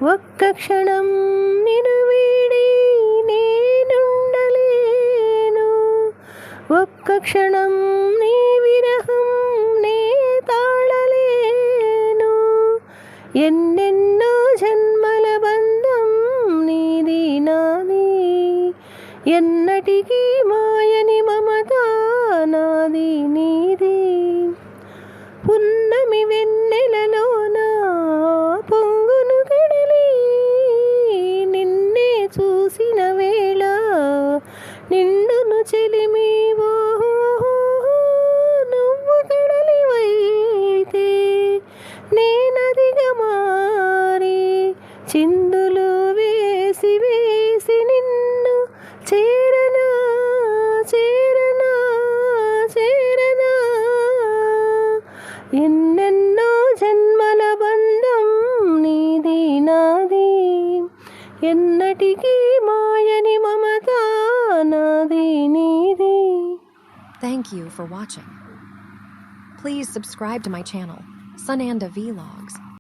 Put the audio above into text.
ఒక్క క్షణం నిన్ను వీడి నేనుండలేను. ఒక్క క్షణం నీ విరహం నే తాళలేను. ఎన్నెన్నో జన్మల బంధం నీది నాది, ఎన్నటికీ మాయని మమత నాది నీది. పున్నమి వెన్నెలలోన పొంగును కడలి నిన్నే చూసిన వేళ నిండును చెలిమి. నువ్వు కడలివైతే నేనదిగా మారి చిందులు వేసి వేసి నిన్ను చేరనా చేరనా చేరనా. ఎన్నెన్నో జన్మల బంధం నీది నాది, ఎన్నటికీ మాయని మమత నాది నీది. Thank you for watching. Please subscribe to my channel, Sunanda Vlogs.